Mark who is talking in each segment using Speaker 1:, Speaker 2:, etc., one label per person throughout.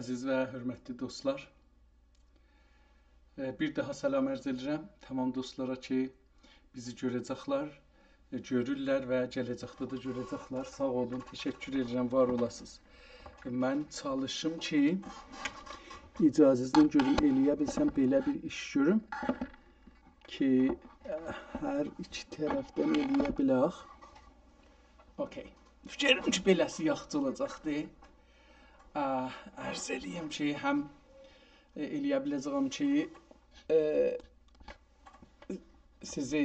Speaker 1: Əziz və hörmətli dostlar, bir daha salam ərz edirəm tamam dostlara ki, bizi görəcəklər, görürlər və gələcəkdə də görəcəklər. Sağ olun, təşəkkür edirəm, var olasınız. Mən çalışım ki, icazənizlə görüm eləyə bilsəm belə bir iş görüm ki, hər iki tərəfdən eləyə bilək. Okay. Fikirlərim ki, beləsi yaxşı olacaqdır. Ərz eləyim ki, həm eləyə biləcəyəm ki, sizi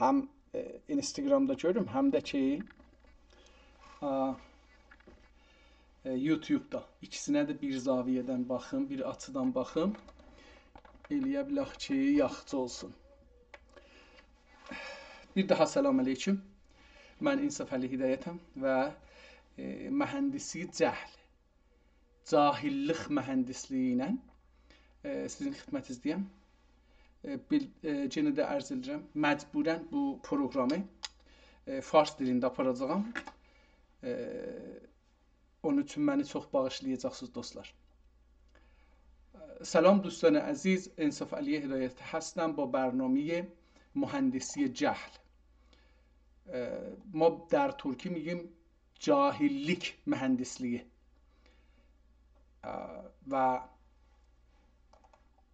Speaker 1: həm Instagramda görüm, həm də ki YouTube'da. İkisinə də bir zaviyədən baxım, bir açıdan baxım. Eləyə bilək ki, yaxşı olsun. Bir daha salam aleyküm. Mən İnsaf Əli Hidayətəm və mühəndisi cahillik mühəndisliyi ilə sizin xidmətinizdəyəm. Yenə də ərz edirəm, məcburən bu proqramı fars dilində aparacağam. Onun üçün məni çox bağışlayacaqsınız dostlar. سلام دوستان عزیز، انصاف علی هدایت هستم با برنامه مهندسی جهل. ما در ترکی میگیم جاهلیک مهندسلیه و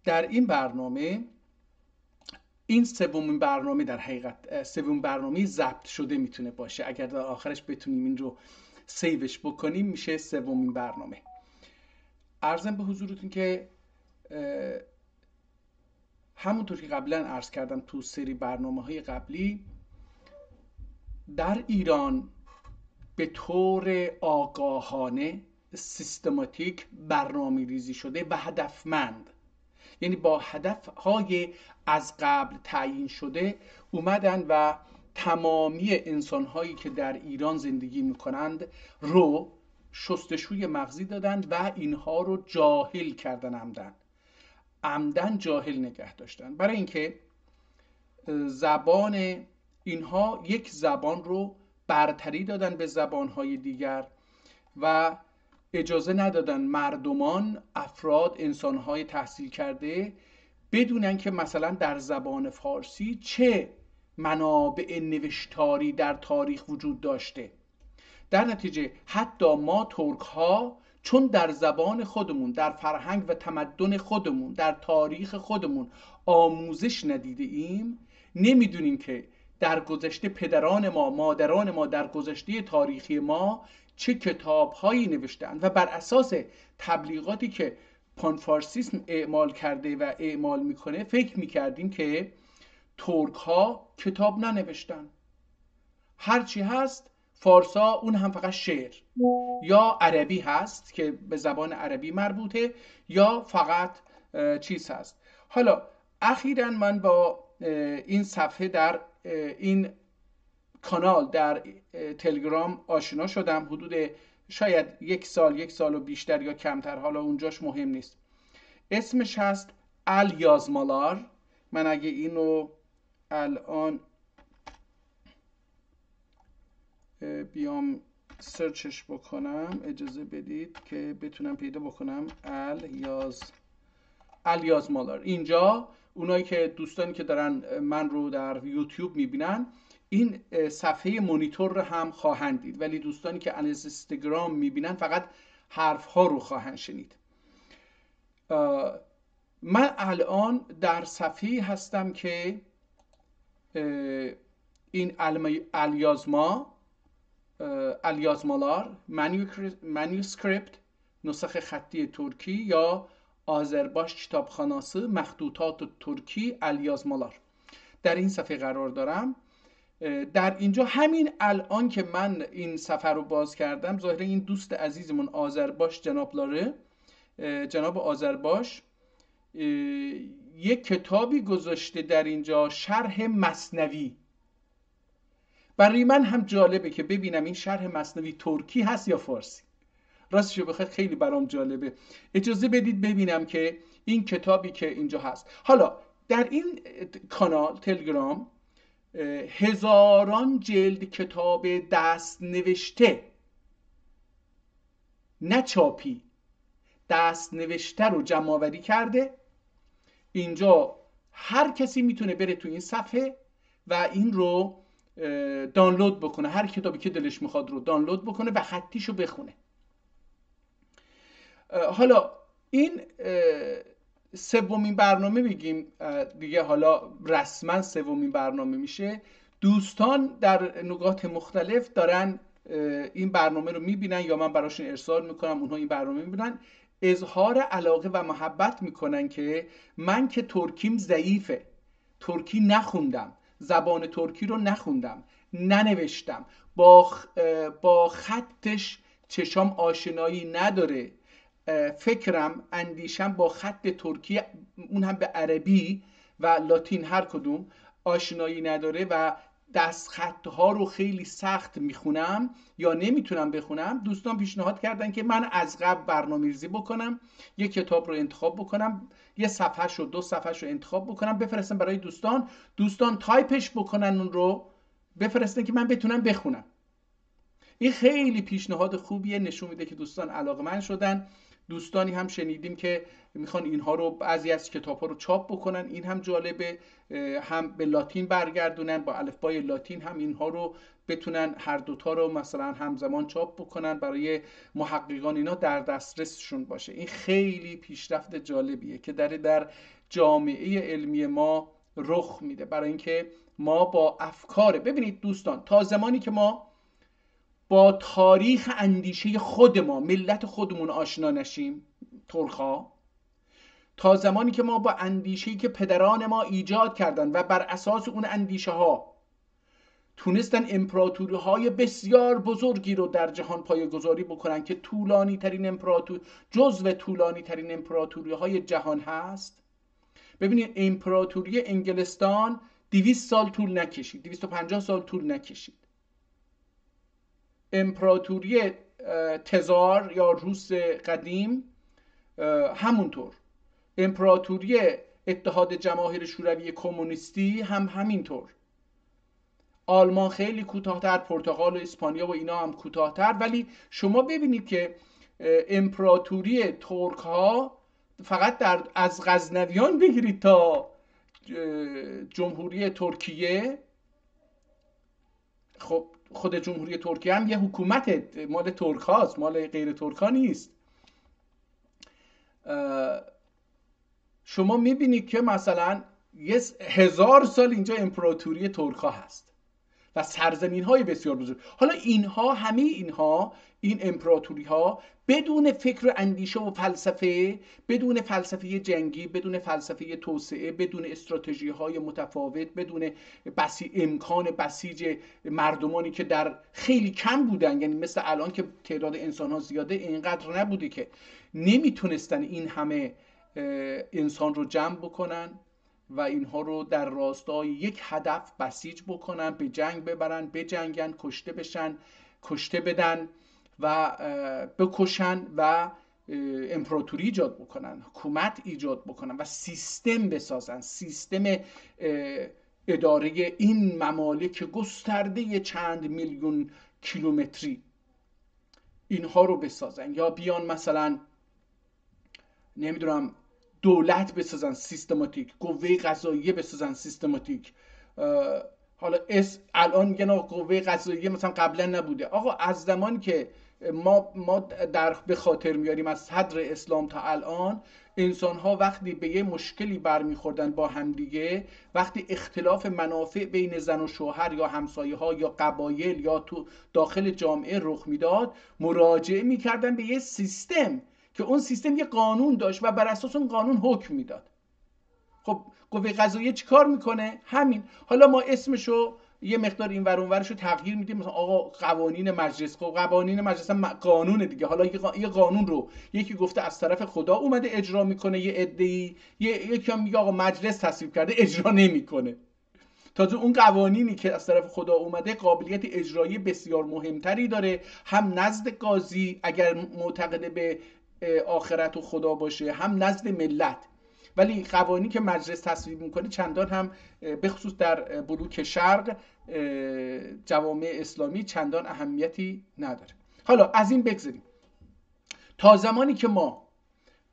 Speaker 1: در این برنامه این سومین برنامه در حقیقت سومین برنامه ضبط شده میتونه باشه. اگر در آخرش بتونیم این رو سیوش بکنیم میشه سومین برنامه. عرضم به حضورتون که همونطور که قبلا عرض کردم تو سری برنامه‌های قبلی، در ایران به طور آگاهانه سیستماتیک برنامه ریزی شده و هدفمند، یعنی با هدفهای از قبل تعیین شده اومدن و تمامی انسانهایی که در ایران زندگی میکنند رو شستشوی مغزی دادند و اینها رو جاهل کردن، عمدن جاهل نگه داشتن، برای اینکه زبان اینها یک زبان رو برتری دادن به زبانهای دیگر و اجازه ندادن مردمان، افراد، انسانهای تحصیل کرده بدونن که مثلا در زبان فارسی چه منابع نوشتاری در تاریخ وجود داشته. در نتیجه حتی ما ترک ها چون در زبان خودمون، در فرهنگ و تمدن خودمون، در تاریخ خودمون آموزش ندیده ایم، نمیدونیم که در گذشته پدران ما، مادران ما در گذشته تاریخی ما چه کتاب‌هایی نوشتند و بر اساس تبلیغاتی که پانفارسیسم اعمال کرده و اعمال میکنه فکر میکردیم که ترک ها کتاب ننوشتن، هرچی هست فارسا اون هم فقط شعر یا عربی هست که به زبان عربی مربوطه یا فقط چیز هست. حالا اخیراً من با این صفحه در این کانال در تلگرام آشنا شدم، حدود شاید یک سال و بیشتر یا کمتر، حالا اونجاش مهم نیست. اسمش هست الیازمالار. من اگه اینو الان بیام سرچش بکنم، اجازه بدید که بتونم پیدا بکنم. الیازمالار. اینجا اونایی که دوستانی که دارن من رو در یوتیوب میبینن این صفحه مونیتور رو هم خواهند دید، ولی دوستانی که از اینستاگرام میبینن فقط حرف ها رو خواهند شنید. من الان در صفحه هستم که این الیازمالار مانوسکریپت، نسخه خطی ترکی یا آذرباش کتابخانası مخطوطات ترکی الیازمالار، در این صفحه قرار دارم. در اینجا همین الان که من این صفحه رو باز کردم، ظاهر این دوست عزیزمون آذرباش جناب آذرباش یک کتابی گذاشته در اینجا، شرح مثنوی. برای من هم جالبه که ببینم این شرح مثنوی ترکی هست یا فارسی. راستش رو بخواد خیلی برام جالبه. اجازه بدید ببینم که این کتابی که اینجا هست. حالا در این کانال تلگرام هزاران جلد کتاب دست نوشته نه چاپی، دست نوشته رو جمع آوری کرده. اینجا هر کسی میتونه بره تو این صفحه و این رو دانلود بکنه، هر کتابی که دلش میخواد رو دانلود بکنه و خطیشو بخونه. حالا این سومین برنامه بگیم دیگه، حالا رسما سومین برنامه میشه. دوستان در نقاط مختلف دارن این برنامه رو میبینن یا من براشون ارسال میکنم، اونها این برنامه میبینن، اظهار علاقه و محبت میکنن که من که ترکیم ضعیفه، ترکی نخوندم، زبان ترکی رو نخوندم، ننوشتم، با خطش چشام آشنایی نداره، فکرم، اندیشم با خط ترکی، اون هم به عربی و لاتین هر کدوم، آشنایی نداره و دست خطها رو خیلی سخت میخونم یا نمیتونم بخونم. دوستان پیشنهاد کردن که من از قبل برنامه‌ریزی بکنم، یک کتاب رو انتخاب بکنم، یه صفحه‌ش رو 2 صفحه‌ش رو انتخاب بکنم، بفرستم برای دوستان تایپش بکنن، اون رو بفرستن که من بتونم بخونم. این خیلی پیشنهاد خوبیه، نشون میده که دوستان علاقه‌مند شدن. دوستانی هم شنیدیم که میخوان اینها رو، بعضی از کتاب‌ها رو چاپ بکنن، این هم جالبه، هم به لاتین برگردونن، با الفبای لاتین هم اینها رو بتونن هر دوتا رو مثلا همزمان چاپ بکنن، برای محققان اینا در دسترسشون باشه. این خیلی پیشرفت جالبیه که در جامعه علمی ما رخ میده، برای اینکه ما با افکار، ببینید دوستان، تا زمانی که ما با تاریخ اندیشه خود ما، ملت خودمون آشنا نشیم، ترک‌ها، تا زمانی که ما با اندیشه‌ای که پدران ما ایجاد کردن و بر اساس اون اندیشه ها تونستن امپراتوری های بسیار بزرگی رو در جهان پایه‌گذاری بکنن که جزو طولانی ترین امپراتوری های جهان هست. ببینید امپراتوری انگلستان 200 سال طول نکشید، 250 سال طول نکشید. امپراتوری تزار یا روس قدیم همونطور، امپراتوری اتحاد جماهیر شوروی کمونیستی هم همینطور. آلمان خیلی کوتاه‌تر، پرتغال و اسپانیا و اینا هم کوتاه‌تر، ولی شما ببینید که امپراتوری ترک ها فقط از غزنویان بگیرید تا جمهوری ترکیه، خب خود جمهوری ترکیه هم یه حکومت مال ترک هاست، مال غیر ترک ها نیست. شما میبینید که مثلا 1000 سال اینجا امپراتوری ترک ها هست و سرزمین های بسیار بزرگ. حالا همه اینها، این امپراتوری ها بدون فکر و اندیشه و فلسفه، بدون فلسفه جنگی، بدون فلسفه توسعه، بدون استراتژی های متفاوت، بدون امکان بسیج مردمانی که در خیلی کم بودن، یعنی مثل الان که تعداد انسان ها زیاده، اینقدر نبوده که نمیتونستن این همه انسان رو جمع بکنن و اینها رو در راستای یک هدف بسیج بکنن، به جنگ ببرن، بجنگن، کشته بشن، کشته بدن و بکشن و امپراتوری ایجاد بکنن، حکومت ایجاد بکنن و سیستم بسازن، سیستم اداره این ممالک گسترده چند میلیون کیلومتری، اینها رو بسازن. یا بیان مثلا نمیدونم دولت بسازن سیستماتیک، قوه قضاییه بسازن سیستماتیک. حالا الان میگن قوه قضاییه مثلا قبلا نبوده. آقا از زمانی که ما به خاطر میاریم از صدر اسلام تا الان، انسان ها وقتی به یه مشکلی برمیخوردن با همدیگه، وقتی اختلاف منافع بین زن و شوهر یا همسایه ها یا قبایل یا تو داخل جامعه رخ میداد، مراجعه میکردن به یه سیستم که اون سیستم یه قانون داشت و بر اساس اون قانون حکم میداد. خب قوه قضاییه چیکار میکنه؟ همین. حالا ما اسمشو یه مقدار این ور اون ورشو تغییر میدیم، مثلا آقا قوانین مجلس. خب قوانین مجلس هم قانونه دیگه. حالا یه قانون رو یکی گفته از طرف خدا اومده اجرا میکنه، یه عده‌ای، یکی هم میگه آقا مجلس تصویب کرده اجرا نمیکنه. تازه اون قوانینی که از طرف خدا اومده قابلیت اجرایی بسیار مهمتری داره، هم نزد قاضی اگر معتقد به آخرت و خدا باشه، هم نزد ملت. ولی قوانینی که مجلس تصویب میکنه چندان هم، به خصوص در بلوک شرق جوامع اسلامی، چندان اهمیتی نداره. حالا از این بگذاریم. تا زمانی که ما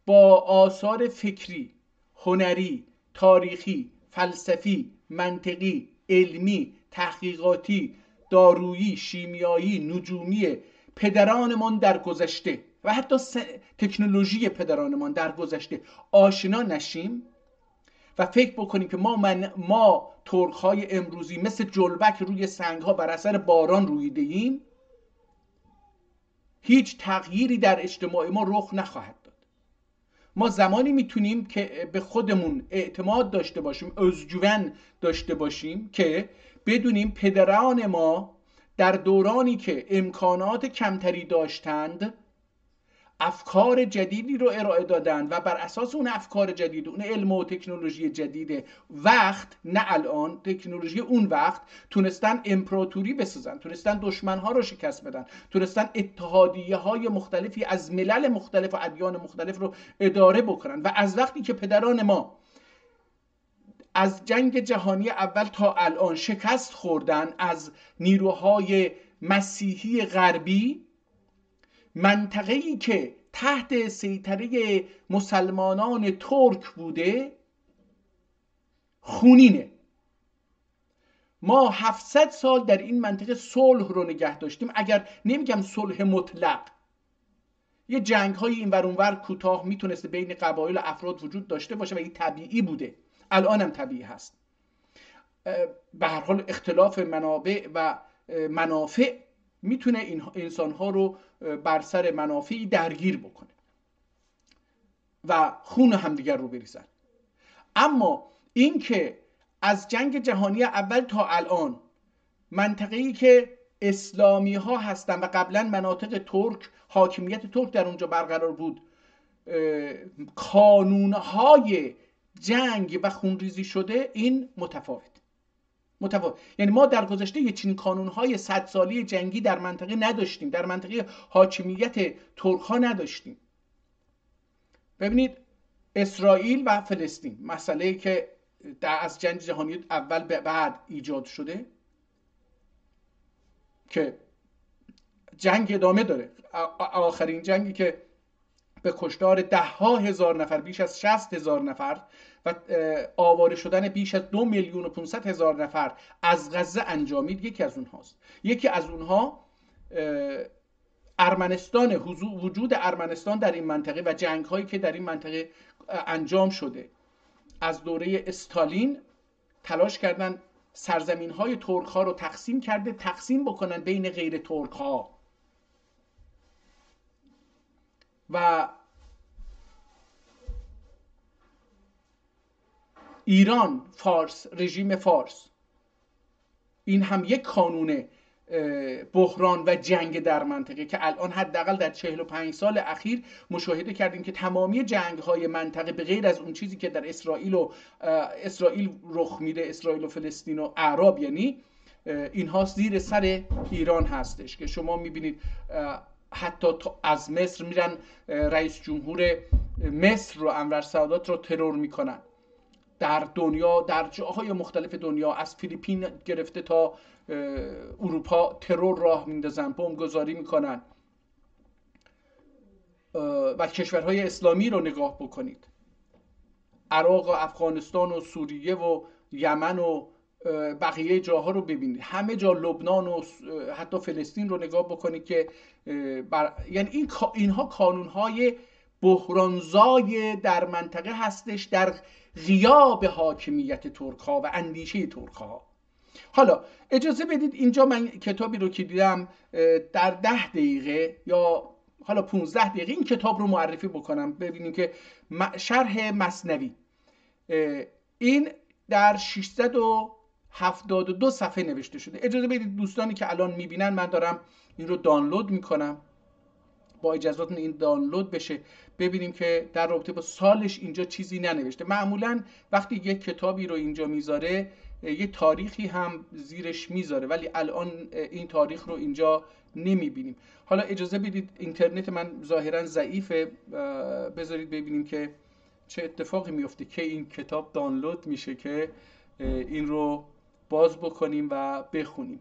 Speaker 1: با آثار فکری، هنری، تاریخی، فلسفی، منطقی، علمی، تحقیقاتی، دارویی، شیمیایی، نجومی پدرانمان در گذشته و حتی تکنولوژی پدرانمان در گذشته آشنا نشیم و فکر بکنیم که ما ترک‌های امروزی مثل جلبک روی سنگ‌ها بر اثر باران رویده ایم، هیچ تغییری در اجتماع ما رخ نخواهد داد. ما زمانی میتونیم که به خودمون اعتماد داشته باشیم، özgüven داشته باشیم که بدونیم پدران ما در دورانی که امکانات کمتری داشتند افکار جدیدی رو ارائه دادن و بر اساس اون افکار جدید، اون علم و تکنولوژی جدید وقت، نه الان، تکنولوژی اون وقت، تونستن امپراتوری بسازن، تونستن دشمنها رو شکست بدن، تونستن اتحادیه های مختلفی از ملل مختلف و ادیان مختلف رو اداره بکنن. و از وقتی که پدران ما از جنگ جهانی اول تا الان شکست خوردن از نیروهای مسیحی غربی، منطقه‌ای که تحت سیطره مسلمانان ترک بوده خونینه. ما 700 سال در این منطقه صلح رو نگه داشتیم، اگر نمیگم صلح مطلق، یه جنگ های این ور اون ور کوتاه میتونسته بین قبایل و افراد وجود داشته باشه و این طبیعی بوده، الان هم طبیعی هست. به هر حال اختلاف منابع و منافع میتونه این انسانها رو بر سر منافعی درگیر بکنه و خون همدیگر رو بریزن. اما این که از جنگ جهانی اول تا الان منطقه‌ای که اسلامی ها هستن و قبلا مناطق ترک، حاکمیت ترک در اونجا برقرار بود، کانونهای جنگ و خونریزی شده، این متفاوت. یعنی ما در گذشته یه چنین کانونهای 100 سالی جنگی در منطقه نداشتیم، در منطقه حاکمیت ترک ها نداشتیم. ببینید اسرائیل و فلسطین، مسئله‌ای که از جنگ جهانی اول به بعد ایجاد شده که جنگ ادامه داره، آخرین جنگی که به کشتار 10,000 نفر، بیش از 60,000 نفر و آواره شدن بیش از 2,500,000 نفر از غزه انجامید، یکی از اونهاست. یکی از اونها ارمنستان، وجود ارمنستان در این منطقه و جنگ هایی که در این منطقه انجام شده. از دوره استالین تلاش کردن سرزمین های ترک ها رو تقسیم بکنن بین غیر ترک ها و ایران، فارس، رژیم فارس، این هم یک کانون بحران و جنگ در منطقه که الان حداقل در 45 سال اخیر مشاهده کردیم که تمامی جنگ‌های منطقه به غیر از اون چیزی که در اسرائیل رخ میده، اسرائیل و فلسطین و اعراب، یعنی اینها زیر سر ایران هستش که شما میبینید حتی از مصر میرن رئیس جمهور مصر رو، انور سادات رو ترور میکنن. در دنیا، در جاهای مختلف دنیا، از فیلیپین گرفته تا اروپا ترور راه میندازن، بمبگذاری میکنن. و کشورهای اسلامی رو نگاه بکنید، عراق و افغانستان و سوریه و یمن و بقیه جاها رو ببینید، همه جا، لبنان و حتی فلسطین رو نگاه بکنید که یعنی اینها کانونهای بحرانزای در منطقه هستش در غیاب حاکمیت ترک ها و اندیشه ترک ها. حالا اجازه بدید اینجا من کتابی رو که دیدم در 10 دقیقه یا حالا 15 دقیقه این کتاب رو معرفی بکنم، ببینیم که شرح مثنوی، این در 672 صفحه نوشته شده. اجازه بدید دوستانی که الان میبینن، من دارم این رو دانلود میکنم، با اجازهتون این دانلود بشه، ببینیم که در رابطه با سالش اینجا چیزی ننوشته. معمولا وقتی یک کتابی رو اینجا میذاره یه تاریخی هم زیرش میذاره، ولی الان این تاریخ رو اینجا نمیبینیم. حالا اجازه بدید، اینترنت من ظاهرا ضعیفه، بذارید ببینیم که چه اتفاقی میفته که این کتاب دانلود میشه که این رو باز بکنیم و بخونیم.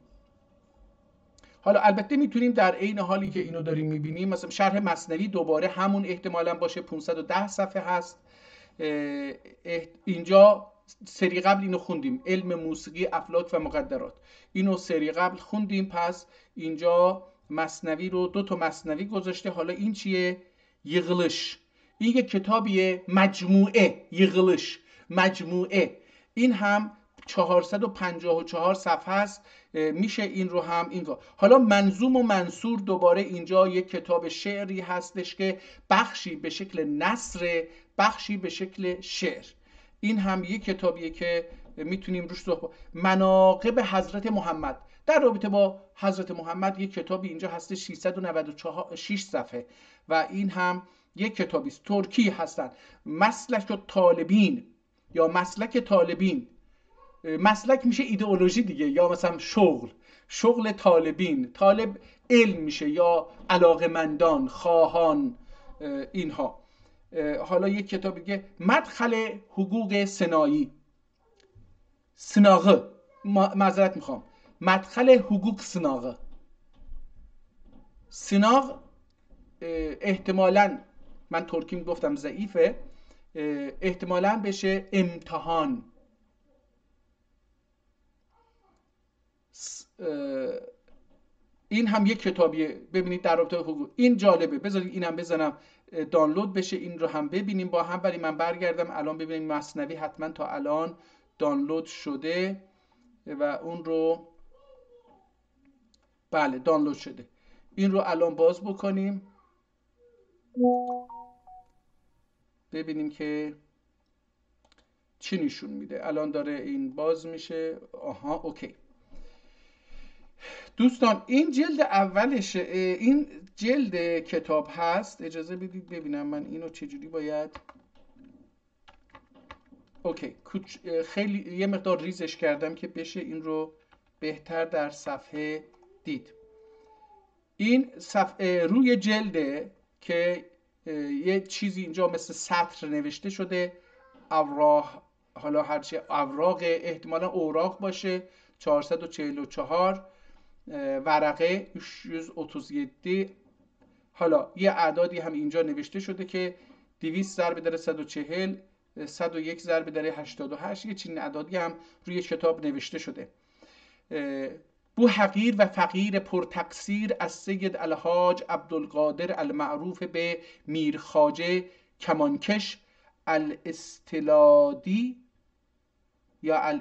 Speaker 1: حالا البته میتونیم در عین حالی که اینو داریم میبینیم مثلا شرح مثنوی دوباره همون احتمالاً باشه، 510 صفحه هست. اینجا سری قبل اینو خوندیم، علم موسیقی افلاک و مقدرات، اینو سری قبل خوندیم. پس اینجا مثنوی رو 2 تا مثنوی گذاشته. حالا این چیه؟ یغلش. این یک کتابیه، مجموعه. یغلش مجموعه، این هم 454 صفحه است. میشه این رو هم این. حالا منظوم و منصور دوباره اینجا یک کتاب شعری هستش که بخشی به شکل نثر، بخشی به شکل شعر. این هم یک کتابیه که میتونیم روش صحبت. مناقب حضرت محمد، در رابطه با حضرت محمد یک کتابی اینجا هست 696 صفحه و این هم یک کتابی است. ترکی هستن. مسلک طالبین یا مسلک طالبین، مسلک میشه ایدئولوژی دیگه، یا مثلا شغل طالبین، طالب علم میشه یا علاقمندان، خواهان، اینها. حالا یک کتاب دیگه، مدخل حقوق صناعی، صناعه، معذرت میخوام، مدخل حقوق صناعه. صناعه احتمالاً، من ترکیم گفتم ضعیفه، احتمالاً بشه امتحان. این هم یک کتابیه، ببینید در رابطه حقوق. این جالبه، بذارید اینم بزنم دانلود بشه، این رو هم ببینیم با هم. ولی من برگردم الان ببینیم مثنوی حتما تا الان دانلود شده و اون رو، بله دانلود شده. این رو الان باز بکنیم ببینیم که چی نشون میده. الان داره این باز میشه. آها اوکی. دوستان این جلد اولش، این جلد کتاب هست. اجازه بدید ببینم من اینو چجوری باید، اوکی، خیلی یه مقدار ریزش کردم که بشه این رو بهتر در صفحه دید. این صفحه روی جلده که یه چیزی اینجا مثل سطر نوشته شده، اوراق، حالا هرچی اوراق، احتمالا اوراق باشه، 444 ورقه 337. حالا یه اعدادی هم اینجا نوشته شده که 200 ضرب در 140، 101 ضرب در 88. یه چنین اعدادی هم روی کتاب نوشته شده. بو حقیر و فقیر پرتقصیر از سید الحاج عبدالقادر المعروف به میر خواجه کمانکش الاستلادی یا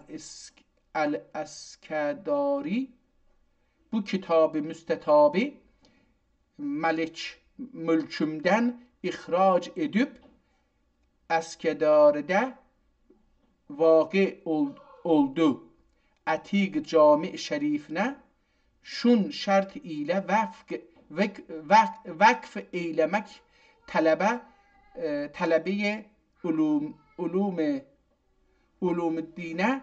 Speaker 1: الاسکداری، bu kitab-ı müstetabi Melik mülkümden ihraç edip Eskedar'da vaki oldu. Atik cami şerifine şun şart ile vakf eylemek talebe ulum dine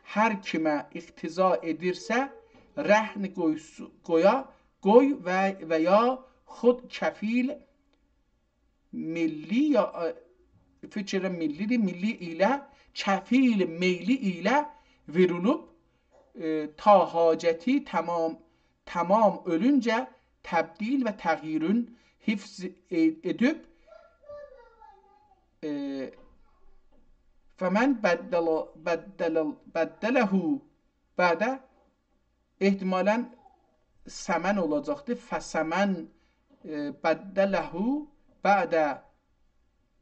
Speaker 1: her kime iktiza edirse رهن گوی و یا خود کفیل ملی یا فکر ملی ایله کفیل میلی ایله ورولوب تا حاجتی tamam ölünce tebdil ve tağyirün hifz edip فمن بدله بعد احتمالاً سمن olacaqdır. فسمن بدله بعد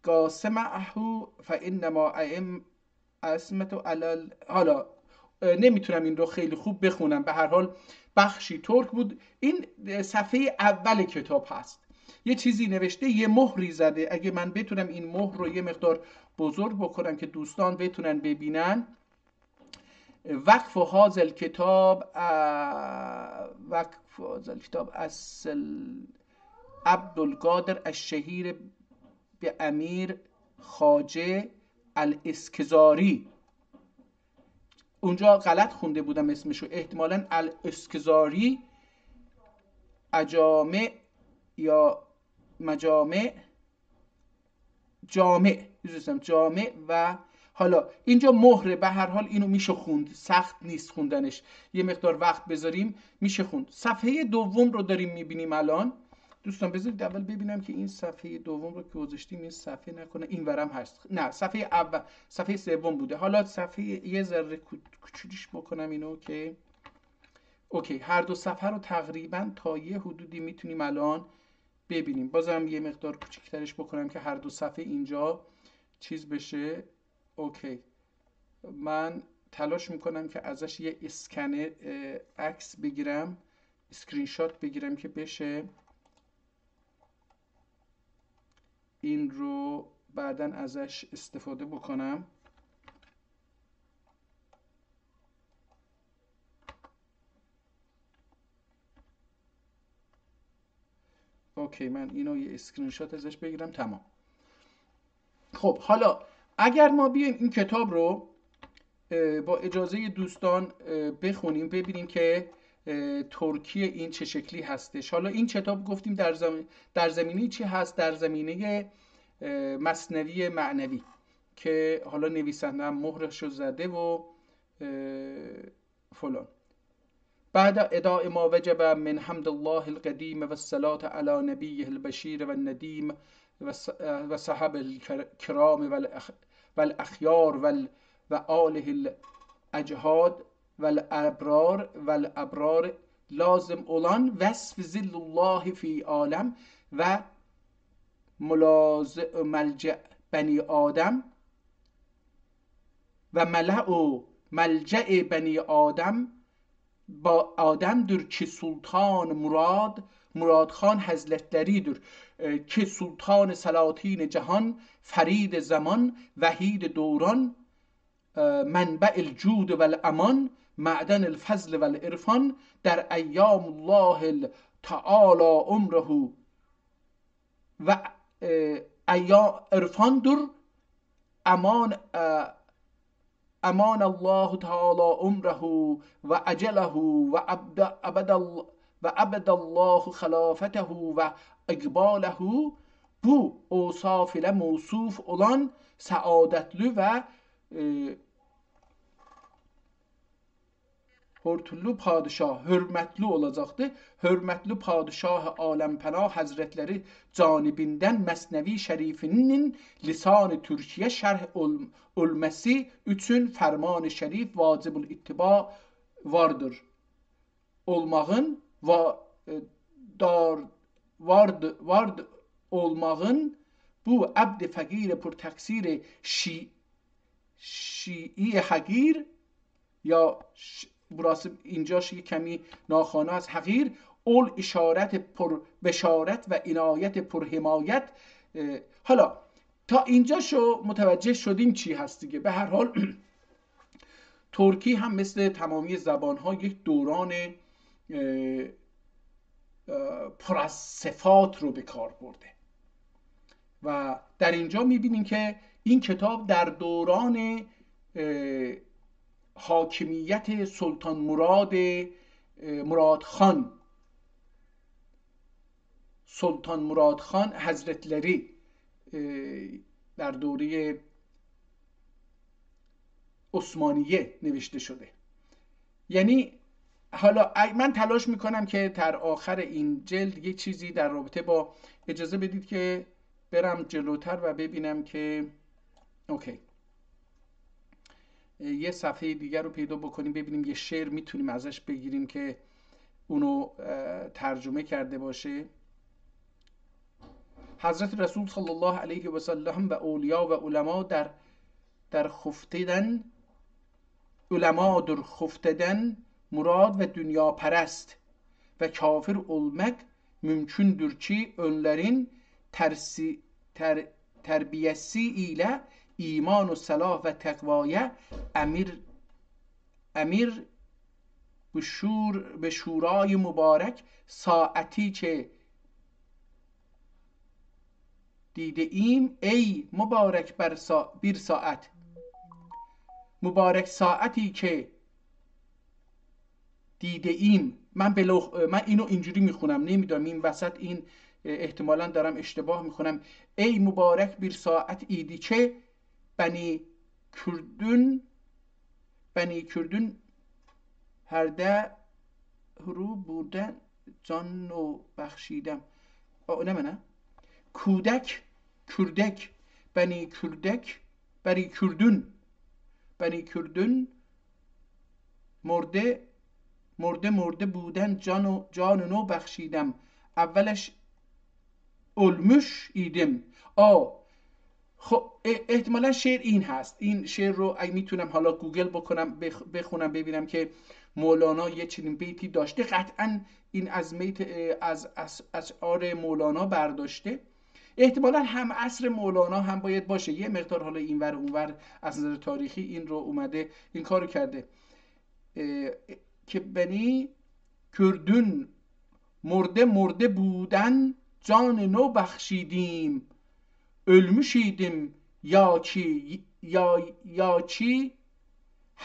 Speaker 1: قاسمه فانما اسمت علل. حالا نمیتونم این رو خیلی خوب بخونم، به هر حال بخشی ترک بود. این صفحه اول کتاب هست، یه چیزی نوشته، یه مهری زده. اگه من بتونم این مهر رو یه مقدار بزرگ بکنم که دوستان بتونن ببینن. وقف هذا الكتاب اصل عبدالقادر الشهیر به امیر خواجه الاسکزاری. اونجا غلط خونده بودم اسمشو، احتمالاً الاسکزاری اجامع یا مجامع، جامع و حالا اینجا مهره، به هر حال اینو میشه خوند، سخت نیست خوندنش، یه مقدار وقت بذاریم میشه خوند. صفحه دوم رو داریم میبینیم الان. دوستان بذارید اول ببینم که این صفحه دوم رو که گذاشتیم این صفحه نکنه این ورم هست. نه، صفحه اول، صفحه سوم بوده. حالا صفحه یه ذره کوچولیش بکنم اینو که اوکی. هر دو صفحه رو تقریبا تا یه حدودی میتونیم الان ببینیم. بازم یه مقدار کوچیک‌ترش بکنم که هر دو صفحه اینجا چیز بشه. اوکی. من تلاش میکنم که ازش یه اسکنر عکس بگیرم، اسکرین شات بگیرم که بشه این رو بعداً ازش استفاده بکنم. اوکی، من اینو یه اسکرین شات ازش بگیرم. تمام. خب حالا اگر ما بیایم این کتاب رو با اجازه دوستان بخونیم، ببینیم که ترکی این چه شکلی هستش. حالا این کتاب گفتیم در زمینه چی هست؟ در زمینه مثنوی معنوی که حالا نویسنده هم مهرش رو زده و فلان. بعد اداء ما وجب من حمد الله القدیم و الصلاة علی نبیه البشیر و الندیم و صحب الكرام والاخیار و آله الاجهاد والابرار لازم اولان وصف ذل الله فی عالم و ملجأ بنی آدم و ملجأ بنی آدم با آدemdir ki sultan مراد خان حضرتلeridir که سلطان سلاطین جهان، فرید زمان، وحید دوران، منبع الجود و الامان، معدن الفضل و العرفان، در ایام الله تعالی عمره و ایام عرفان در امان الله تعالی عمره و اجله و ابد الله خلافته و اقباله. Bu اوصاف ile موصوف olan saadetli ve Hortullu padişah, hürmetli olacaktı. Hürmetli padişah alemperah hazretleri canibinden Mesnevi Şerifinin lisan-ı Türkiye şerh olması üçün ferman-ı şerif vacibul ittiba vardır. Olmağın vardı olmağın bu abd fakir پر تقصیر شیعی حقیر یا براسب اینجاش یه کمی ناخوانا از حقیر، اول اشارت پر بشارت و عنایت پر حمایت. حالا تا اینجا متوجه شدیم چی هست دیگه. به هر حال ترکی هم مثل تمامی زبان‌ها یک دوران پر از صفات رو به کار برده و در اینجا می‌بینیم که این کتاب در دوران حاکمیت سلطان مراد خان حضرتleri در دوره عثمانیه نوشته شده. یعنی حالا من تلاش میکنم که در آخر این جلد یه چیزی در رابطه با، اجازه بدید که برم جلوتر و ببینم که اوکی یه صفحه دیگر رو پیدا بکنیم، ببینیم یه شعر میتونیم ازش بگیریم که اونو ترجمه کرده باشه. حضرت رسول صلی الله علیه و سلم و اولیا و علما در خفتeden murad ve dünya perest ve kafir olmak mümkündür ki önlerin terbiyesi ile iman و salah ve tekvaya emir به شورای مبارک ساعتی که دیده ایم ای مبارک bir ساعت مبارک ساعتی که دیده ایم. من اینو اینجوری میخونم، نمیدونم این وسط این احتمالاً دارم اشتباه میخونم. ای مبارک bir ساعت ایدی که بنی کردون بنی کردون هر ده رو بودن جان و بخشیدم. نه کودک کردک بنی کردک بنی کردون مرده بودن جان نو بخشیدم. اولش ölmüş ایدم. خب احتمالا شعر این هست. این شعر رو اگه میتونم حالا گوگل بکنم بخونم ببینم که مولانا یه چنین بیتی داشته. قطعا این از اشعار مولانا برداشته. احتمالا هم عصر مولانا هم باید باشه. یه مقدار حالا اینور اونور از نظر تاریخی این رو اومده این کارو کرده که بنی کردون مرده بودن جان نو بخشیدیم. ölmüş idim ya ki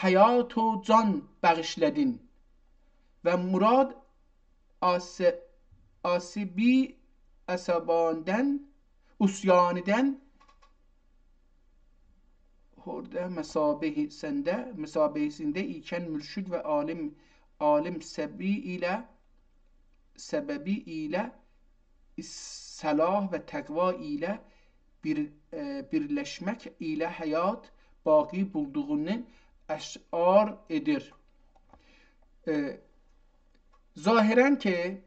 Speaker 1: hayat و can bağışladın. و مراد آسیبی عصباندن اسیاندن هرده مسابه سنده ایکن mürşid ve alim sebebi ile salah ve takva ile birleşmek ile hayat baki bulduğunu eş'ar edir. ظاهرا که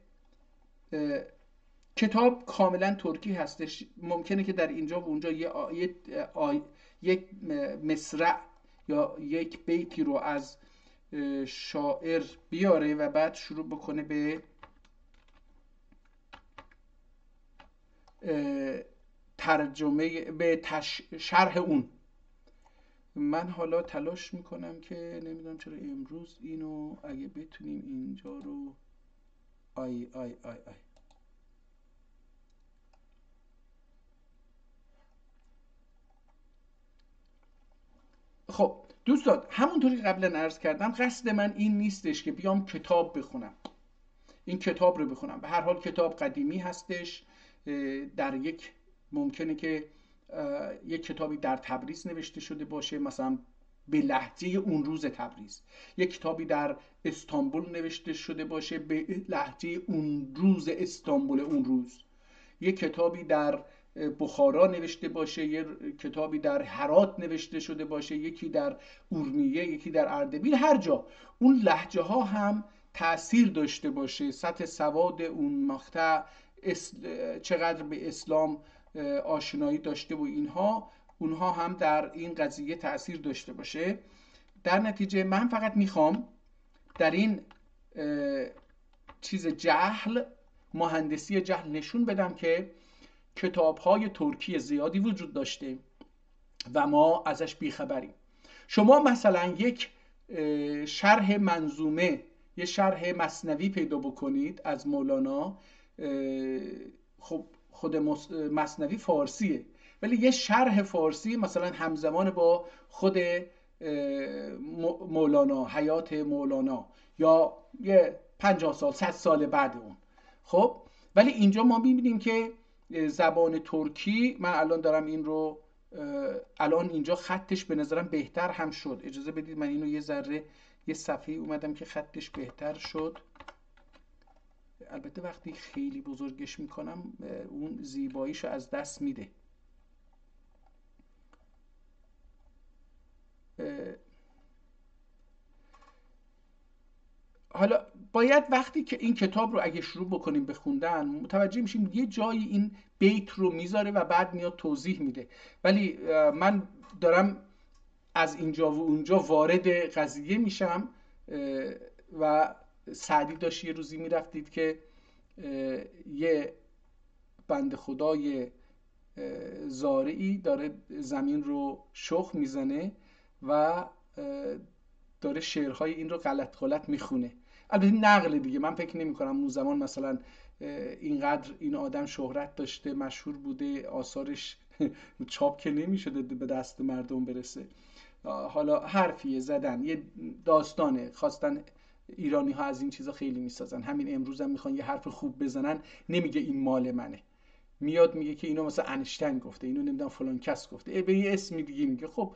Speaker 1: کتاب کاملا ترکی هستش. ممکنه که در اینجا و اونجا یک مصرع یا یک بیتی رو از شاعر بیاره و بعد شروع بکنه به ترجمه به شرح اون. من حالا تلاش میکنم که نمیدونم چرا امروز اینو اگه بتونیم اینجا رو آی خب دوستان، همونطوری که قبلا عرض کردم قصد من این نیستش که بیام کتاب بخونم، این کتاب رو بخونم. به هر حال کتاب قدیمی هستش. در یک ممکنه که یک کتابی در تبریز نوشته شده باشه، مثلا به لهجه اون روز تبریز. یک کتابی در استانبول نوشته شده باشه به لهجه اون روز استانبول اون روز. یک کتابی در بخارا نوشته باشه، یک کتابی در هرات نوشته شده باشه، یکی در اورمیه، یکی در اردبیل. هر جا اون لهجه ها هم تأثیر داشته باشه، سطح سواد اون مقطع چقدر به اسلام آشنایی داشته و اونها هم در این قضیه تأثیر داشته باشه. در نتیجه من فقط میخوام در این چیز جهل، مهندسی جهل، نشون بدم که کتاب‌های ترکی زیادی وجود داشته و ما ازش بیخبریم. شما مثلا یک شرح منظومه، یه شرح مثنوی پیدا بکنید از مولانا، خب خود مثنوی فارسیه، ولی یه شرح فارسی مثلا همزمان با خود مولانا، حیات مولانا، یا یه 50 سال 100 سال بعد اون. خب ولی اینجا ما میبینیم که زبان ترکی، من الان دارم این رو الان اینجا خطش به نظرم بهتر هم شد. اجازه بدید من اینو یه ذره یه صفحه اومدم که خطش بهتر شد. البته وقتی خیلی بزرگش میکنم اون زیباییشو از دست میده. حالا باید وقتی که این کتاب رو اگه شروع بکنیم به خوندن متوجه میشیم یه جایی این بیت رو میذاره و بعد میاد توضیح میده، ولی من دارم از اینجا و اونجا وارد قضیه میشم. و سعدی داشت یه روزی میرفتید که یه بنده خدای زارعی داره زمین رو شخ میزنه و داره شعرهای این رو غلط میخونه. البته نقل دیگه، من فکر نمی کنم اون زمان مثلا اینقدر این آدم شهرت داشته، مشهور بوده، آثارش چاپ که نمی شده به دست مردم برسه. حالا حرفیه زدن، یه داستانه، خواستن ایرانی ها از این چیزا خیلی میسازن. همین امروز هم میخوان یه حرف خوب بزنن، نمیگه این مال منه، میاد میگه که اینو مثلا انشتین گفته، اینو نمیدونم فلان کس گفته، به یه اسمی دیگه میگه. خب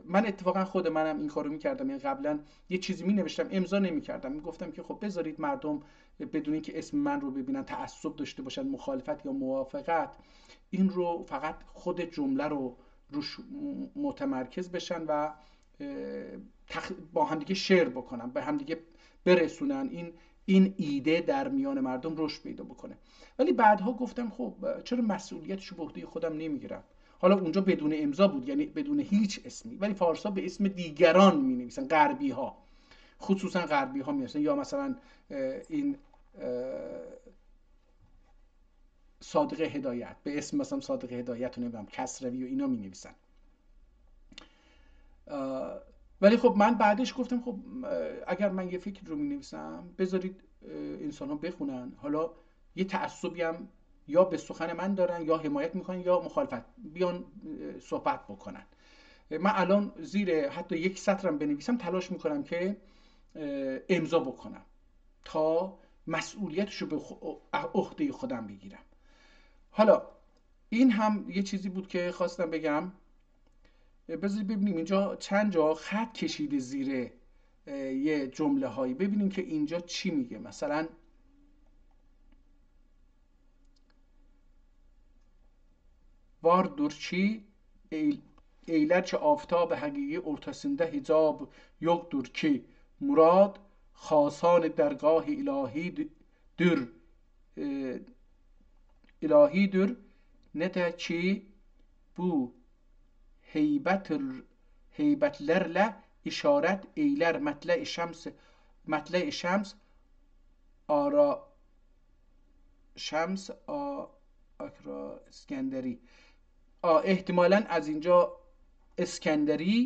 Speaker 1: من اتفاقا خود منم این کارو میکردم، یعنی قبلا یه چیزی می نوشتم امضا نمیکردم، میگفتم که خب بذارید مردم بدون اینکه اسم من رو ببینن تعصب داشته باشن، مخالفت یا موافقت، این رو فقط خود جمله رو روش متمرکز بشن و با همدیگه شیر بکنن، به همدیگه برسونن، این ایده در میان مردم رشد پیدا بکنه. ولی بعدها گفتم خب چرا مسئولیتش رو به عهده خودم نمیگیرم؟ حالا اونجا بدون امضا بود، یعنی بدون هیچ اسمی، ولی فارسا به اسم دیگران می نویسن، غربی ها، خصوصا غربی ها می نویسن، یا مثلا این صادق هدایت به اسم مثلا صادق هدایت رو نمیدونم کسروی و اینا می نویسن. ولی خب من بعدش گفتم خب اگر من یه فکر رو می نویسم بذارید انسان ها بخونن، حالا یه تعصبی هم یا به سخن من دارن یا حمایت میکنن یا مخالفت، بیان صحبت بکنن. من الان زیر حتی یک سطرم بنویسم تلاش میکنم که امضا بکنم تا مسئولیتش رو به عهده خودم بگیرم. حالا این هم یه چیزی بود که خواستم بگم. بذارید ببینیم اینجا چند جا خط کشیده زیر یه جمله هایی، ببینیم که اینجا چی میگه. مثلا vardır ki eylerçe aftab حقیقی ortasında hicab yoktur ki murad خاصان درگاه الهی dür ilahidir ne de ki bu heybetlerle işaret eyler metle-i şems ara شمس آکرا اسکندری. احتمالاً از اینجا اسکندری،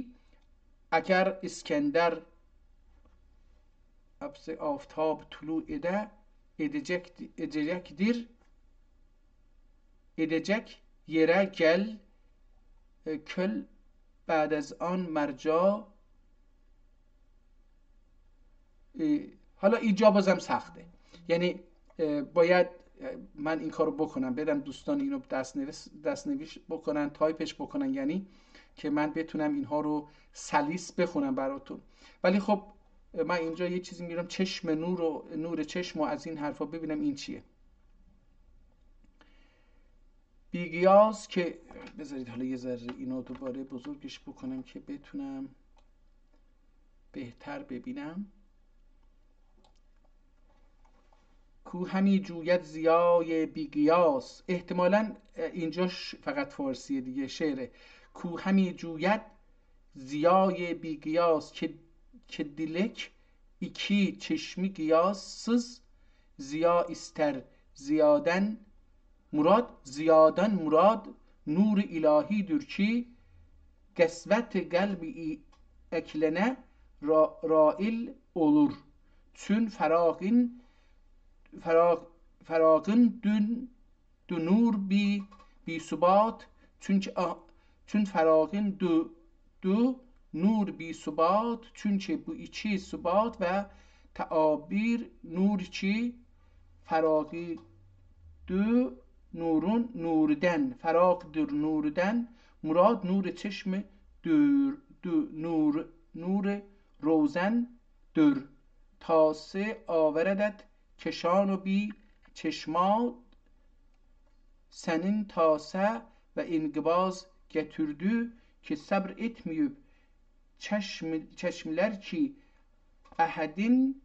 Speaker 1: اگر اسکندر آفتاب طلوع edecek yere gel köl بعد از آن مرجا. حالا اینجا بازم سخته، یعنی باید من این کارو بکنم، بدم دوستان اینو دستنویس بکنن، تایپش بکنن، یعنی که من بتونم اینها رو سلیس بخونم براتون. ولی خب من اینجا یه چیزی میگم چشم نور چشم و از این حرفا، ببینم این چیه. بیگیاس که بذارید حالا یه ذره اینو دوباره بزرگش بکنم که بتونم بهتر ببینم. کو همی جوید زیای بیگیاس، احتمالاً اینجا فقط فارسیه دیگه، شعره. کو همی جوید زیای بیگیاس که dilek iki çeşmi gıyazsız ziya ister ziyaden murad nur ilahidir ki gesvet kalbi eklene rail olur çün فراغın دو بی ثبات چون فراغın دو نور بی ثبات چونچه bu içi ثبات و تعابیر نور چی فراغی دو نورون نوردن فراغdır نوردن مراد نور چشم نور روزن در تاسه آوردت کشان و بی çeşma senin tase ve ingibaz getirdi ki sabr etmeyip çeşmeler ki ahadin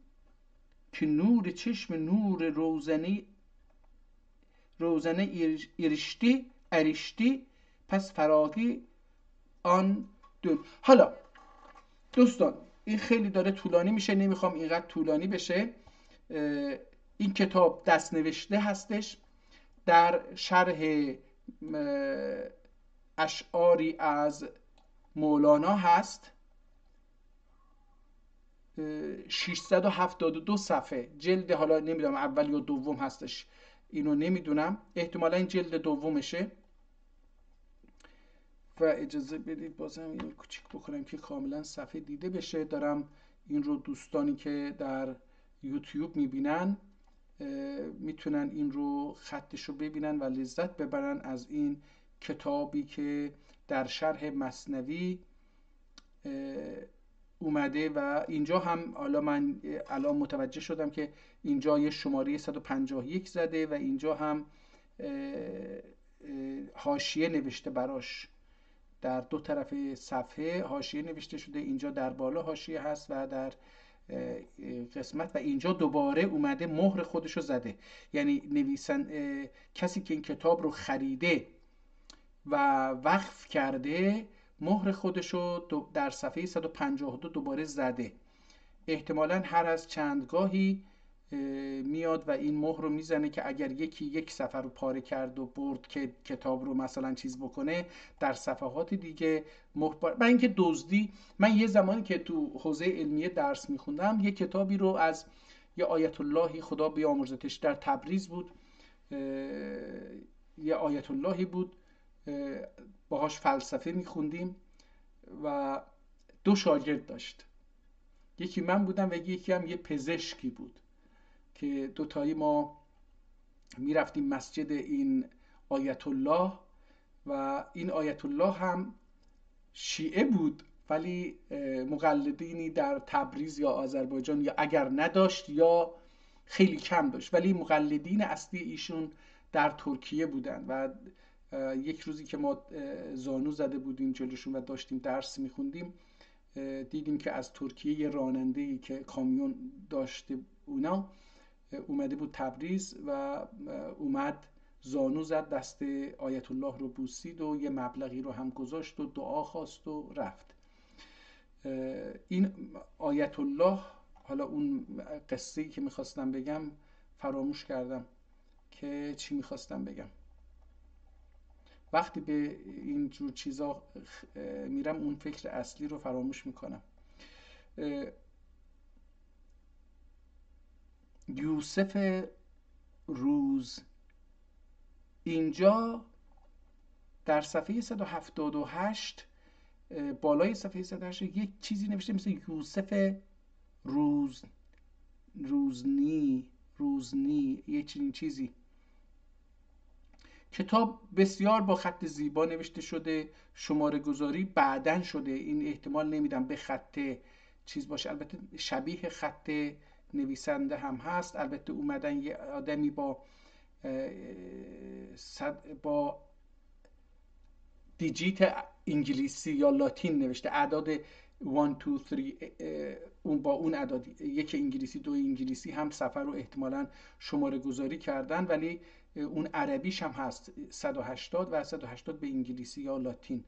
Speaker 1: ki nur çeşme nur روزنه erişti پس فراغی آن دون. حالا دوستان این خیلی داره طولانی میشه، نمیخوام اینقدر طولانی بشه. این کتاب دست نوشته هستش، در شرح اشعاری از مولانا هست، 672 صفحه، جلد حالا نمیدونم اول یا دوم هستش، اینو نمیدونم، احتمالا این جلد دومشه. و اجازه بدید بازم اینو کوچیک بکنم که کاملا صفحه دیده بشه. دارم این رو دوستانی که در یوتیوب میبینن میتونن این رو خطش رو ببینن و لذت ببرن از این کتابی که در شرح مثنوی اومده و اینجا هم حالا من الان متوجه شدم که اینجا یه شماره 151 زده و اینجا هم حاشیه نوشته براش، در دو طرف صفحه حاشیه نوشته شده، اینجا در بالا حاشیه هست و در قسمت، و اینجا دوباره اومده مهر خودشو زده. یعنی کسی که این کتاب رو خریده و وقف کرده مهر خودشو در صفحه 152 دوباره زده. احتمالاً هر از چندگاهی میاد و این مهر رو میزنه که اگر یکی یک صفحه رو پاره کرد و برد که کتاب رو مثلا چیز بکنه، در صفحات دیگه مهر و اینکه دزدی. من یه زمانی که تو حوزه علمیه درس میخوندم یه کتابی رو از یه آیت اللهی، خدا بیامرزتش، در تبریز بود، یه آیت اللهی بود، باهاش فلسفه میخوندیم و دو شاگرد داشت، یکی من بودم و یکی هم یه پزشکی بود که دوتایی ما میرفتیم مسجد این آیت الله و این آیت الله هم شیعه بود ولی مقلدینی در تبریز یا آذربایجان یا اگر نداشت یا خیلی کم داشت، ولی مقلدین اصلی ایشون در ترکیه بودن و یک روزی که ما زانو زده بودیم جلوشون و داشتیم درس میخوندیم دیدیم که از ترکیه یه راننده‌ای که کامیون داشته اونا اومده بود تبریز و اومد زانو زد، دست آیت الله رو بوسید و یه مبلغی رو هم گذاشت و دعا خواست و رفت. این آیت الله، حالا اون قصه‌ای که میخواستم بگم فراموش کردم که چی میخواستم بگم. وقتی به این جور چیزا میرم اون فکر اصلی رو فراموش میکنم. یوسف روز اینجا در صفحه 178 بالای صفحه 178 یک چیزی نوشته مثل یوسف روزنی یه چیزی. کتاب بسیار با خط زیبا نوشته شده، شماره گذاری بعدن شده، این احتمال نمیدم به خط چیز باشه، البته شبیه خط نویسنده هم هست. البته اومدن یه آدمی با دیجیت انگلیسی یا لاتین نوشته، اعداد 1 2 3 اون با اون اعداد، یک انگلیسی دو انگلیسی هم سفر رو احتمالاً شماره گذاری کردن، ولی اون عربیش هم هست 180 و 180 به انگلیسی یا لاتین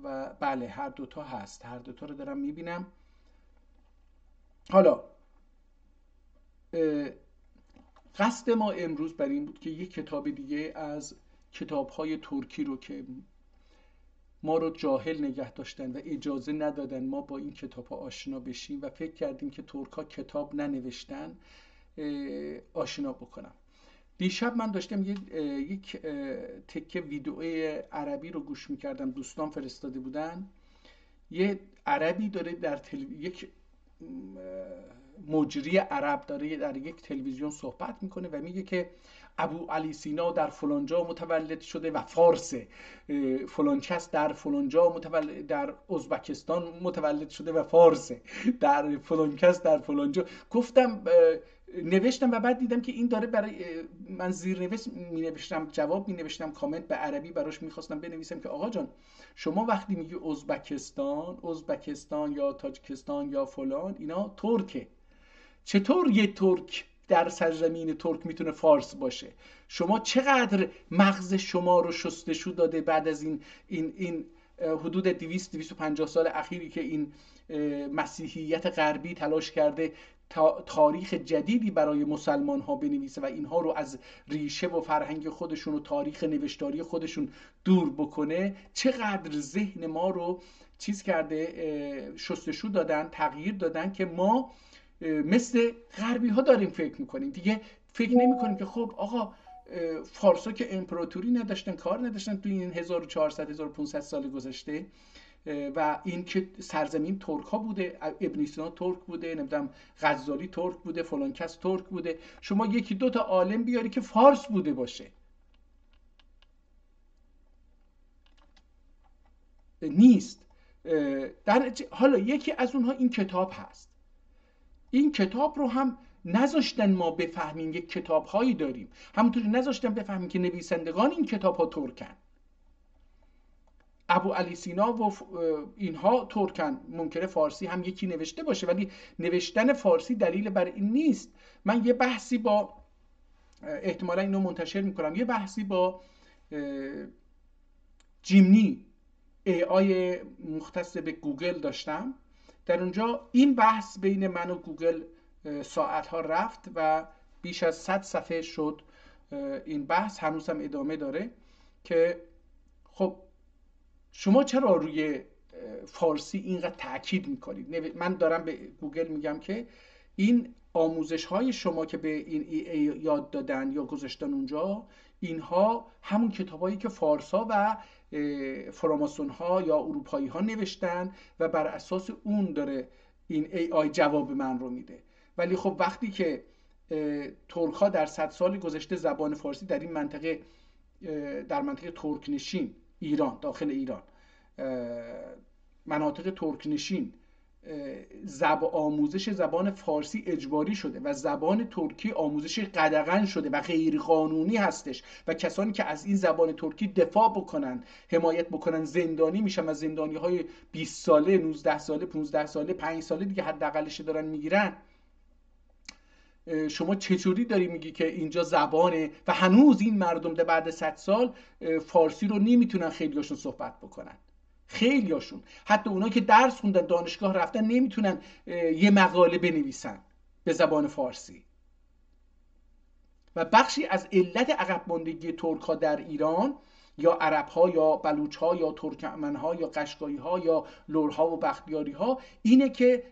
Speaker 1: و بله هر دوتا هست، هر دوتا رو دارم میبینم. حالا قصد ما امروز بر این بود که یک کتاب دیگه از کتاب‌های ترکی رو که ما رو جاهل نگه داشتن و اجازه ندادن ما با این کتاب‌ها آشنا بشیم و فکر کردیم که ترک‌ها کتاب ننوشتن، آشنا بکنم. دیشب من داشتم یک تکه ویدئوی عربی رو گوش میکردم، دوستان فرستاده بودن. یه عربی داره یک مجری عرب داره در یک تلویزیون صحبت میکنه و میگه که ابو علی سینا در فلانجا متولد شده و فارسه، فلان کس در فلانجا متولد در ازبکستان متولد شده و فارسه، در فلان کس در فلانجا. گفتم نوشتم و بعد دیدم که این داره برای من زیرنویس می نوشتم، جواب می نوشتم، کامنت به عربی براش میخواستم بنویسم که آقا جان شما وقتی میگی ازبکستان یا تاجیکستان یا فلان، اینا ترکه. چطور یه ترک در سرزمین ترک میتونه فارس باشه؟ شما چقدر مغز شما رو شستشو داده بعد از این حدود 200-250 سال اخیری که این مسیحیت غربی تلاش کرده تاریخ جدیدی برای مسلمان ها بنویسه و اینها رو از ریشه و فرهنگ خودشون و تاریخ نوشتاری خودشون دور بکنه. چقدر ذهن ما رو چیز کرده، شستشو دادن، تغییر دادن که ما مثل غربی ها داریم فکر میکنیم. دیگه فکر نمی کنیم که خب آقا فارسا که امپراتوری نداشتن، کار نداشتن توی این 1400-1500 سال گذشته و این که سرزمین ترک ها بوده، ابن سینا ترک بوده، نمیدونم غزالی ترک بوده، فلان کس ترک بوده. شما یکی دو تا عالم بیاری که فارس بوده باشه، نیست. حالا یکی از اونها این کتاب هست. این کتاب رو هم نذاشتن ما بفهمیم یک کتاب هایی داریم، همونطوری نذاشتن بفهمیم که نویسندگان این کتاب ها ترکن. ابو علی سینا و اینها ترکن. ممکنه فارسی هم یکی نوشته باشه، ولی نوشتن فارسی دلیل بر این نیست. من یه بحثی با، احتمالا اینو منتشر میکنم، یه بحثی با جیمنی AI مختص به گوگل داشتم. در اونجا این بحث بین من و گوگل ساعتها رفت و بیش از 100 صفحه شد این بحث. هنوز هم ادامه داره که خب شما چرا روی فارسی اینقدر تاکید میکنید؟ من دارم به گوگل میگم که این آموزش های شما که به این AI یاد دادن یا گذاشتن اونجا، اینها همون کتابایی که فارسا و فراماسون ها یا اروپایی ها نوشتن و بر اساس اون داره این AI جواب من رو میده. ولی خب وقتی که ترک ها در 100 سال گذشته زبان فارسی در این منطقه، در منطقه ترکنشین ایران، داخل ایران، مناطق ترکنشین، آموزش زبان فارسی اجباری شده و زبان ترکی آموزش قدغن شده و غیر قانونی هستش و کسانی که از این زبان ترکی دفاع بکنن، حمایت بکنن، زندانی میشن و زندانی های 20 ساله، 19 ساله، 15 ساله، 5 ساله دیگه حداقلش دارن میگیرن. شما چجوری داری میگی که اینجا زبانه و هنوز این مردم ده بعد 100 سال فارسی رو نمیتونن خیلیاشون صحبت بکنن؟ خیلیاشون، حتی اونا که درس خوندن، دانشگاه رفتن، نمیتونن یه مقاله بنویسن به زبان فارسی. و بخشی از علت عقب ماندگی ترک ها در ایران، یا عرب ها یا بلوچ ها یا ترکمن ها یا قشقایی ها یا لرها و بختیاری ها، اینه که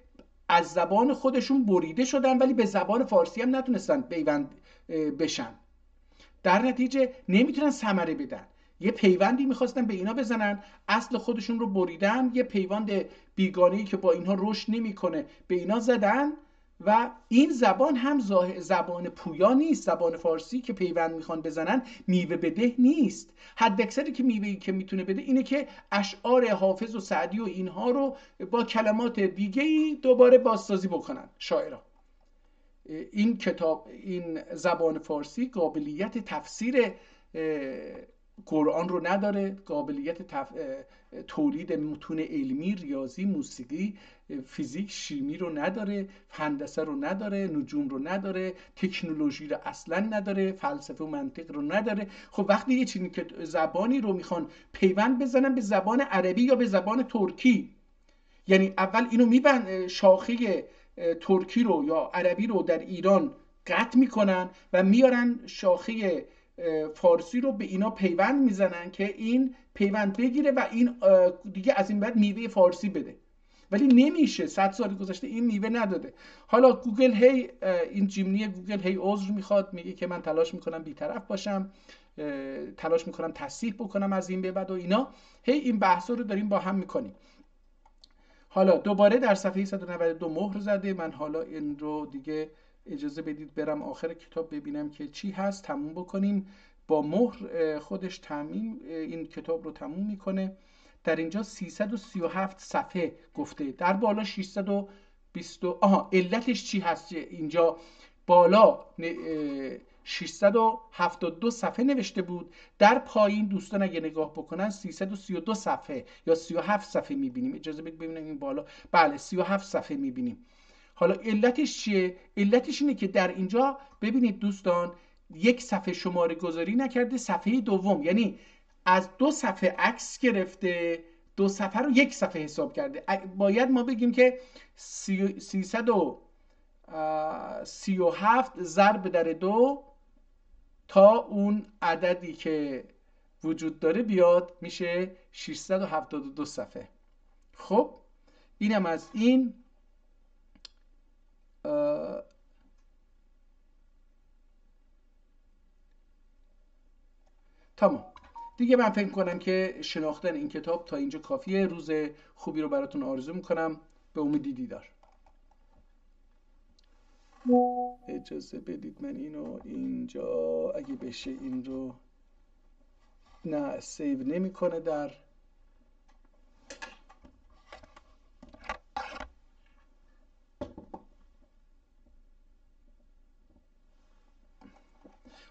Speaker 1: از زبان خودشون بریده شدن ولی به زبان فارسی هم نتونستن پیوند بشن. در نتیجه نمیتونن ثمره بدن. یه پیوندی میخواستن به اینا بزنن، اصل خودشون رو بریدن، یه پیوند بیگانه‌ای که با اینها رشد نمیکنه به اینا زدن و این زبان هم زبان پویا نیست. زبان فارسی که پیوند میخوان بزنن میوه بده نیست. حد اکثری که میوهی که میتونه بده اینه که اشعار حافظ و سعدی و اینها رو با کلمات دیگه‌ای دوباره بازسازی بکنن شاعران. این کتاب، این زبان فارسی قابلیت تفسیر قرآن رو نداره، قابلیت تولید متون علمی، ریاضی، موسیقی، فیزیک، شیمی رو نداره، هندسه رو نداره، نجوم رو نداره، تکنولوژی رو اصلا نداره، فلسفه و منطق رو نداره. خب وقتی یه چیزی که زبانی رو میخوان پیوند بزنن به زبان عربی یا به زبان ترکی، یعنی اول اینو شاخه ترکی رو یا عربی رو در ایران قطع میکنن و میارن شاخه فارسی رو به اینا پیوند میزنن که این پیوند بگیره و این دیگه از این بعد میوه فارسی بده. ولی نمیشه، 100 سال گذشته این میوه نداده. حالا گوگل هی، این جیمنی گوگل هی عذر میخواد، میگه که من تلاش میکنم بی‌طرف باشم، تلاش میکنم تصحیح بکنم از این به بعد و اینا. هی این بحثا رو داریم با هم میکنیم. حالا دوباره در صفحه 192 مهر زده. من حالا این رو دیگه اجازه بدید برم آخر کتاب ببینم که چی هست، تموم بکنیم. با مهر خودش این کتاب رو تموم میکنه. در اینجا 337 صفحه گفته، در بالا 620. علتش چی هست؟ اینجا بالا 672 صفحه نوشته بود، در پایین دوستان اگه نگاه بکنن 332 صفحه یا 37 صفحه میبینیم. اجازه بدید ببینیم این بالا، بله 37 صفحه میبینیم. حالا علتش چیه؟ علتش اینه که در اینجا ببینید دوستان، یک صفحه شماره گذاری نکرده، صفحه دوم، یعنی از 2 صفحه عکس گرفته، 2 صفحه رو یک صفحه حساب کرده. باید ما بگیم که 337 ضرب در 2 تا اون عددی که وجود داره بیاد، میشه 672 صفحه. خب اینم از این. تمام دیگه. من فکر کنم که شناختن این کتاب تا اینجا کافیه. روز خوبی رو براتون آرزو میکنم. به امید دیدار. اجازه بدید من اینو اینجا، اگه بشه این رو، نه سیو نمیکنه در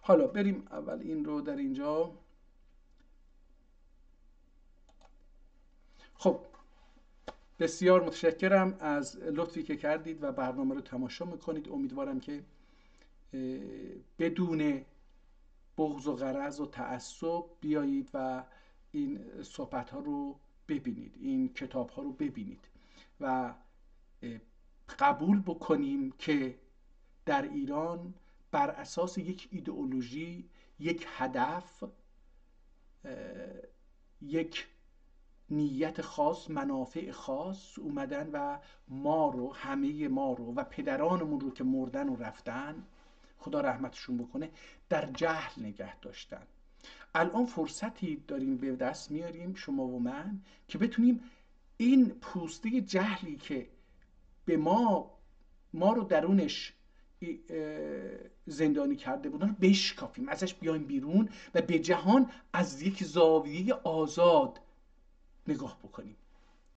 Speaker 1: حالا بریم اول این رو در اینجا. خب بسیار متشکرم از لطفی که کردید و برنامه رو تماشا میکنید. امیدوارم که بدون بغض و غرض و تعصب بیایید و این صحبت ها رو ببینید، این کتاب ها رو ببینید و قبول بکنیم که در ایران بر اساس یک ایدئولوژی، یک هدف، یک نیت خاص، منافع خاص اومدن و ما رو، همه ما رو و پدرانمون رو که مردن و رفتن، خدا رحمتشون بکنه، در جهل نگه داشتن. الان فرصتی داریم به دست میاریم شما و من که بتونیم این پوسته جهلی که به ما رو درونش زندانی کرده بودن رو بشکافیم، ازش بیایم بیرون و به جهان از یک زاویه آزاد نگاه بکنیم.